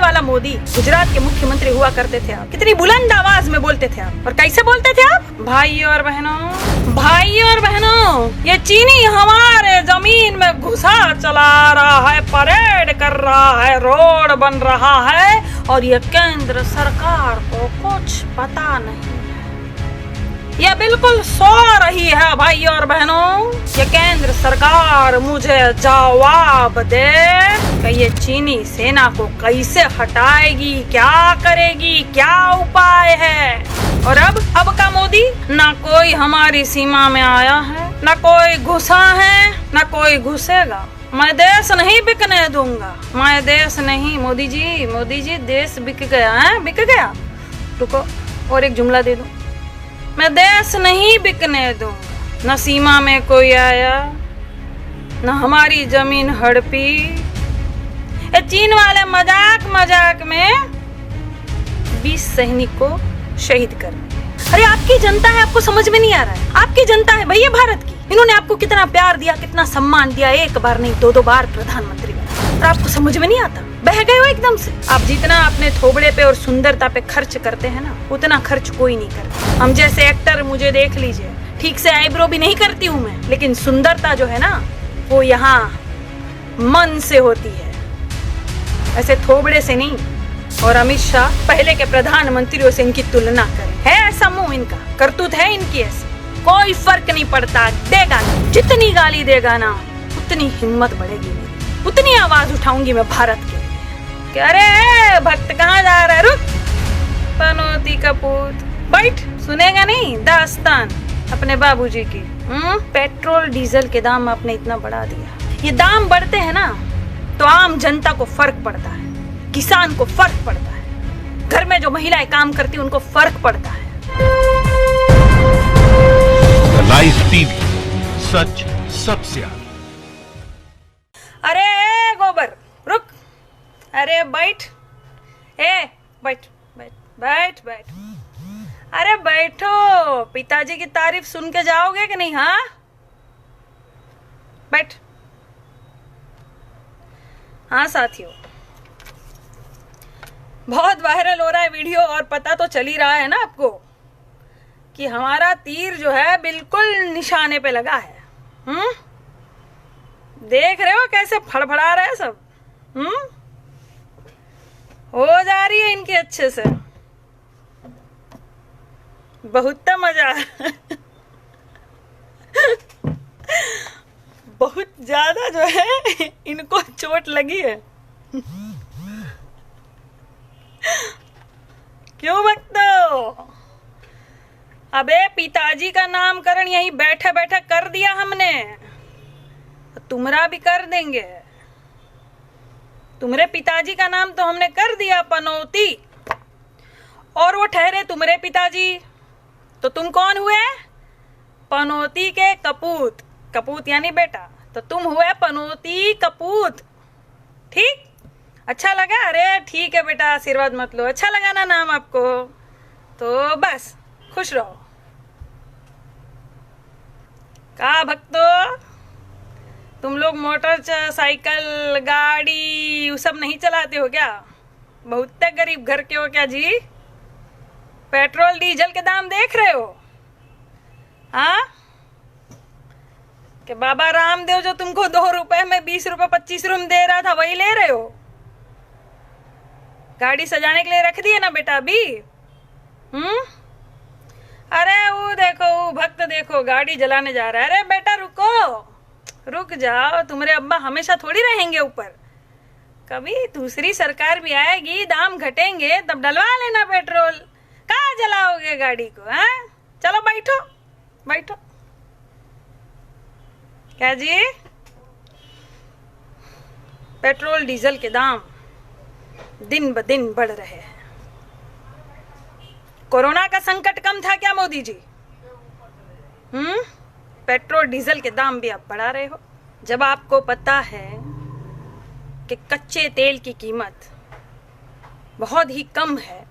वाला मोदी गुजरात के मुख्यमंत्री हुआ करते थे आप। कितनी बुलंद आवाज में बोलते थे आप, और कैसे बोलते थे आप? भाई और बहनों, ये चीनी हमारे जमीन में घुसा चला रहा है, परेड कर रहा है, रोड बन रहा है, और ये केंद्र सरकार को कुछ पता नहीं। ये बिल्कुल सो रही है भाई और बहनों। ये केंद्र सरकार मुझे जवाब दे कि ये चीनी सेना को कैसे हटाएगी, क्या करेगी, क्या उपाय है। और अब का मोदी, ना कोई हमारी सीमा में आया है, ना कोई घुसा है, ना कोई घुसेगा। मैं देश नहीं बिकने दूंगा, मैं देश नहीं। मोदी जी देश बिक गया है, बिक गया। रुको और एक जुमला दे दो। मैं देश नहीं बिकने दूंगा, न सीमा में कोई आया, न हमारी जमीन हड़पी। ये चीन वाले मजाक में 20 सैनिक को शहीद कर दिया। अरे आपकी जनता है, आपको समझ में नहीं आ रहा है? आपकी जनता है भैया भारत की। इन्होंने आपको कितना प्यार दिया, कितना सम्मान दिया, एक बार नहीं 2-2 बार प्रधानमंत्री बना, और आपको समझ में नहीं आता। बह गए हो एकदम से। आप जितना अपने थोबड़े पे और सुंदरता पे खर्च करते हैं ना, उतना खर्च कोई नहीं करता। हम जैसे एक्टर, मुझे देख लीजिए, ठीक से आईब्रो भी नहीं करती हूँ मैं, लेकिन सुंदरता जो है ना, वो यहाँ मन से होती है, ऐसे थोबड़े से नहीं। और अमित शाह पहले के प्रधानमंत्रियों से इनकी तुलना करें, है ऐसा मुंह इनका, करतूत है इनकी ऐसी, कोई फर्क नहीं पड़ता। देगा ना, जितनी गाली देगा ना, उतनी हिम्मत बढ़ेगी मेरी, उतनी आवाज उठाऊंगी मैं भारत के। अरे भक्त कहाँ जा रहा है? रुक, पनौती का पूत, बैठ। सुनेगा नहीं दास्तान अपने बाबूजी की। पेट्रोल डीजल के दाम आपने इतना बढ़ा दिया। ये दाम बढ़ते हैं ना, तो आम जनता को फर्क पड़ता है, किसान को फर्क पड़ता है, घर में जो महिलाएं काम करती हैं उनको फर्क पड़ता है। लाइव टीवी, सच सबसे आगे। अरे गोबर, रुक। अरे बैठ, बैठ। अरे बैठो, पिताजी की तारीफ सुन के जाओगे कि नहीं? हाँ, बैठ। हाँ साथियों, बहुत वायरल हो रहा है वीडियो, और पता तो चल ही रहा है ना आपको कि हमारा तीर जो है बिल्कुल निशाने पे लगा है। देख रहे हो कैसे फड़फड़ा रहे हैं सब। हो जा रही है इनकी अच्छे से, बहुत मजा बहुत ज्यादा जो है इनको चोट लगी है। क्यों भक्तो? अबे पिताजी का नामकरण यही बैठे बैठे कर दिया हमने, तुम्हारा भी कर देंगे। तुम्हारे पिताजी का नाम तो हमने कर दिया पनौती, और वो ठहरे तुम्हारे पिताजी, तो तुम कौन हुए? पनौती के कपूत। कपूत यानी बेटा, तो तुम हुए पनौती कपूत। ठीक, अच्छा लगा? अरे ठीक है बेटा, आशीर्वाद मत लो। अच्छा लगा ना नाम आपको? तो बस खुश रहो। का भक्तो, तुम लोग मोटरसाइकिल, गाड़ी वो सब नहीं चलाते हो क्या? बहुत गरीब घर के हो क्या जी? पेट्रोल डीजल के दाम देख रहे हो? हाँ, कि बाबा रामदेव जो तुमको 2 रुपए में 20 रुपए 25 रुपए दे रहा था, वही ले रहे हो? गाड़ी सजाने के लिए रख दिए ना बेटा अभी। अरे वो देखो, वो भक्त देखो गाड़ी जलाने जा रहा है। अरे बेटा रुको, रुक जाओ, तुम्हारे अब्बा हमेशा थोड़ी रहेंगे ऊपर, कभी दूसरी सरकार भी आएगी, दाम घटेंगे, तब डलवा लेना पेट्रोल। कहाँ जलाओगे गाड़ी को? हाँ, चलो बैठो बैठो। क्या जी? पेट्रोल डीजल के दाम दिन ब दिन बढ़ रहे हैं। कोरोना का संकट कम था क्या मोदी जी? पेट्रोल डीजल के दाम भी आप बढ़ा रहे हो, जब आपको पता है कि कच्चे तेल की कीमत बहुत ही कम है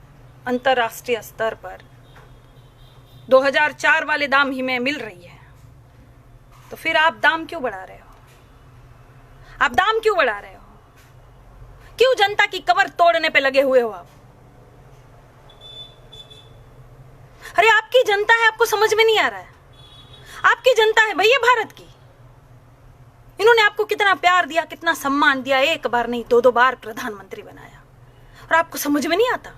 अंतर्राष्ट्रीय स्तर पर, 2004 वाले दाम ही में मिल रही है, तो फिर आप दाम क्यों बढ़ा रहे हो? आप दाम क्यों बढ़ा रहे हो? क्यों जनता की कमर तोड़ने पे लगे हुए हो आप? अरे आपकी जनता है, आपको समझ में नहीं आ रहा है? आपकी जनता है भैया भारत की। इन्होंने आपको कितना प्यार दिया, कितना सम्मान दिया, एक बार नहीं 2-2 बार प्रधानमंत्री बनाया, और आपको समझ में नहीं आता?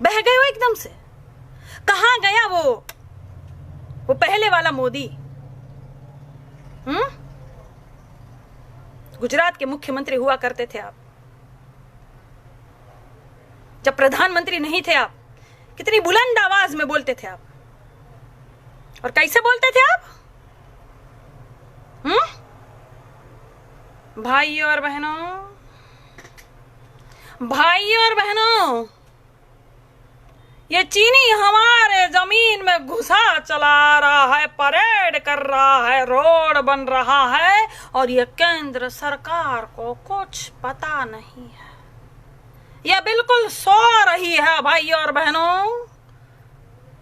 बह गए हो एकदम से। कहां गया वो पहले वाला मोदी? गुजरात के मुख्यमंत्री हुआ करते थे आप, जब प्रधानमंत्री नहीं थे आप कितनी बुलंद आवाज में बोलते थे आप, और कैसे बोलते थे आप? भाइयों और बहनों, ये चीनी हमारे जमीन में घुसा चला रहा है, परेड कर रहा है, रोड बन रहा है, और ये केंद्र सरकार को कुछ पता नहीं है। ये बिल्कुल सो रही है भाइयों और बहनों।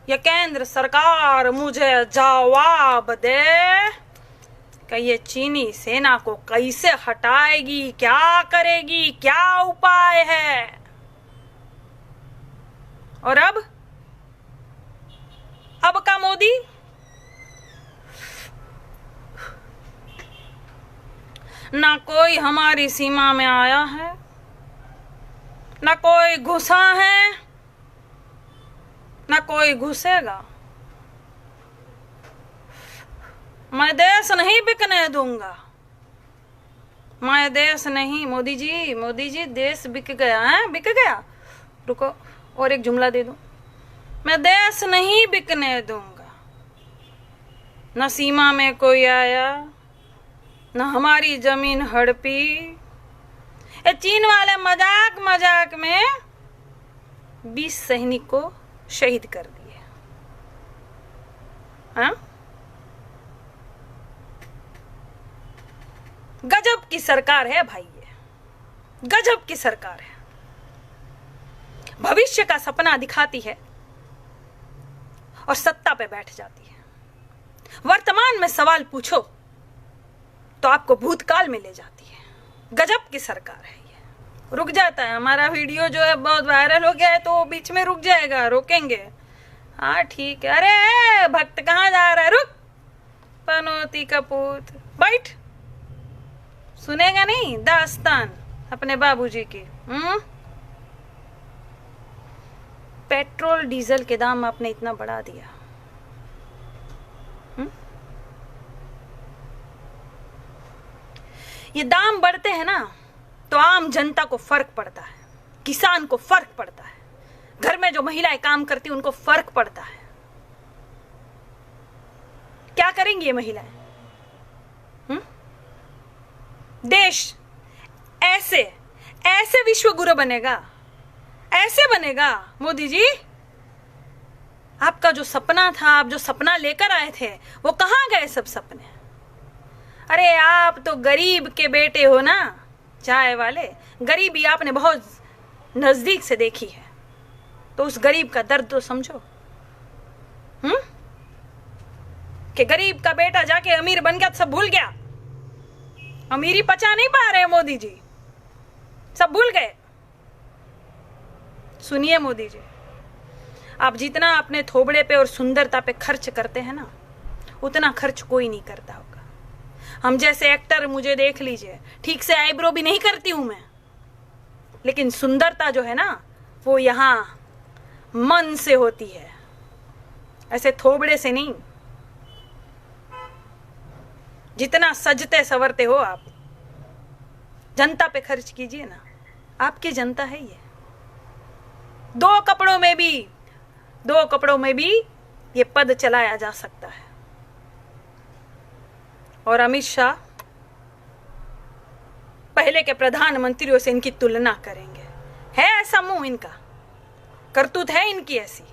ये केंद्र सरकार मुझे जवाब दे कि ये चीनी सेना को कैसे हटाएगी, क्या करेगी, क्या उपाय है? और अब का मोदी ना कोई हमारी सीमा में आया है, ना कोई घुसा है, ना कोई घुसेगा। मैं देश नहीं बिकने दूंगा, मैं देश नहीं। मोदी जी देश बिक गया है, बिक गया। रुको और एक जुमला दे दूं, मैं देश नहीं बिकने दूंगा। न सीमा में कोई आया, न हमारी जमीन हड़पी। ये चीन वाले मजाक में 20 सैनिक को शहीद कर दिए। हाँ, गजब की सरकार है भाई, ये गजब की सरकार है। भविष्य का सपना दिखाती है और सत्ता पे बैठ जाती है। वर्तमान में सवाल पूछो तो आपको भूतकाल में ले जाती है। गजब की सरकार है ये। रुक जाता है हमारा वीडियो जो है, बहुत वायरल हो गया है तो बीच में रुक जाएगा, रोकेंगे। हाँ ठीक है। अरे भक्त कहाँ जा रहा है? रुक, पनौती का पूत, बैठ। सुनेगा नहीं दास्तान अपने बाबूजी की। पेट्रोल डीजल के दाम आपने इतना बढ़ा दिया। ये दाम बढ़ते हैं ना तो आम जनता को फर्क पड़ता है, किसान को फर्क पड़ता है, घर में जो महिलाएं काम करती उनको फर्क पड़ता है। क्या करेंगी ये महिलाएं? देश ऐसे विश्व गुरु बनेगा, ऐसे बनेगा। मोदी जी, आपका जो सपना था, आप जो सपना लेकर आए थे, वो कहां गए सब सपने? अरे आप तो गरीब के बेटे हो ना, चाय वाले। गरीबी आपने बहुत नजदीक से देखी है, तो उस गरीब का दर्द तो समझो। कि गरीब का बेटा जाके अमीर बन गया तो सब भूल गया। अमीरी पचा नहीं पा रहे मोदी जी, सब भूल गए। सुनिए मोदी जी, आप जितना अपने थोबड़े पे और सुंदरता पे खर्च करते हैं ना, उतना खर्च कोई नहीं करता होगा। हम जैसे एक्टर, मुझे देख लीजिए, ठीक से आईब्रो भी नहीं करती हूं मैं, लेकिन सुंदरता जो है ना वो यहां मन से होती है, ऐसे थोबड़े से नहीं। जितना सजते सवरते हो आप, जनता पे खर्च कीजिए ना। आपकी जनता है ये। दो कपड़ों में भी ये पद चलाया जा सकता है। और अमित शाह पहले के प्रधानमंत्रियों से इनकी तुलना करेंगे। है ऐसा मुंह इनका, करतूत है इनकी ऐसी।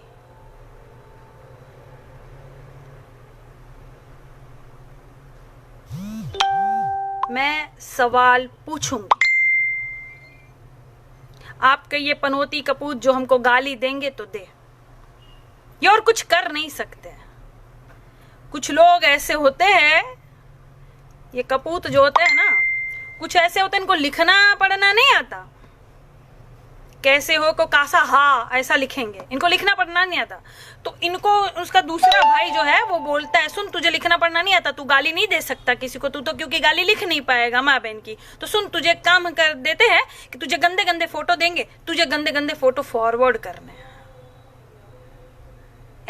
मैं सवाल पूछूंगी, आपके ये पनौती कपूत जो हमको गाली देंगे तो दे, ये और कुछ कर नहीं सकते। कुछ लोग ऐसे होते हैं, ये कपूत जो होते हैं ना, कुछ ऐसे होते हैं इनको लिखना पढ़ना नहीं आता। कैसे हो को कासा हा ऐसा लिखेंगे, इनको लिखना पढ़ना नहीं आता। तो इनको उसका दूसरा भाई जो है वो बोलता है, सुन तुझे लिखना पढ़ना नहीं आता, तू गाली नहीं दे सकता किसी को, तू तो क्योंकि गाली लिख नहीं पाएगा माँ बहन की। तो सुन तुझे काम कर देते हैं कि तुझे गंदे गंदे फोटो देंगे, तुझे गंदे गंदे फोटो फॉरवर्ड करने हैं।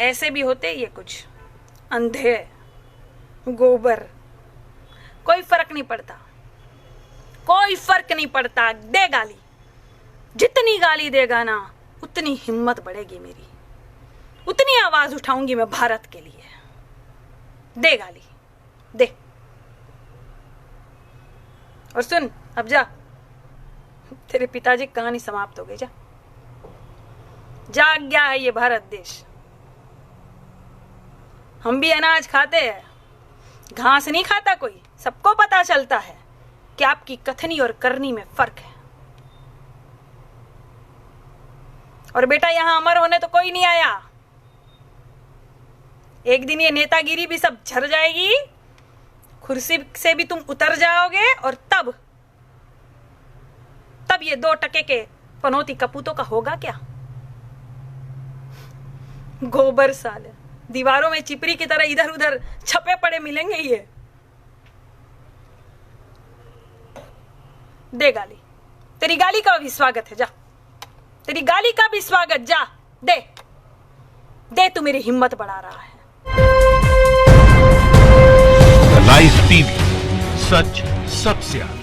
ऐसे भी होते ये कुछ अंधे गोबर, कोई फर्क नहीं पड़ता, कोई फर्क नहीं पड़ता। दे गाली, जितनी गाली देगा ना उतनी हिम्मत बढ़ेगी मेरी, उतनी आवाज उठाऊंगी मैं भारत के लिए। दे गाली दे। और सुन अब जा, तेरे पिताजी की कहानी समाप्त हो गई। जा, जाग गया है ये भारत देश। हम भी अनाज खाते हैं, घास नहीं खाता कोई। सबको पता चलता है कि आपकी कथनी और करनी में फर्क है। और बेटा यहां अमर होने तो कोई नहीं आया। एक दिन ये नेतागिरी भी सब झड़ जाएगी, कुर्सी से भी तुम उतर जाओगे, और तब ये 2 टके के पनौती कपूतों का होगा क्या? गोबर साले, दीवारों में चिपरी की तरह इधर उधर छपे पड़े मिलेंगे ये। दे गाली, तेरी गाली का भी स्वागत है। जा, तेरी गाली का भी स्वागत। जा दे दे, तू मेरी हिम्मत बढ़ा रहा है। लाइव टीवी, सच सबसे आगे।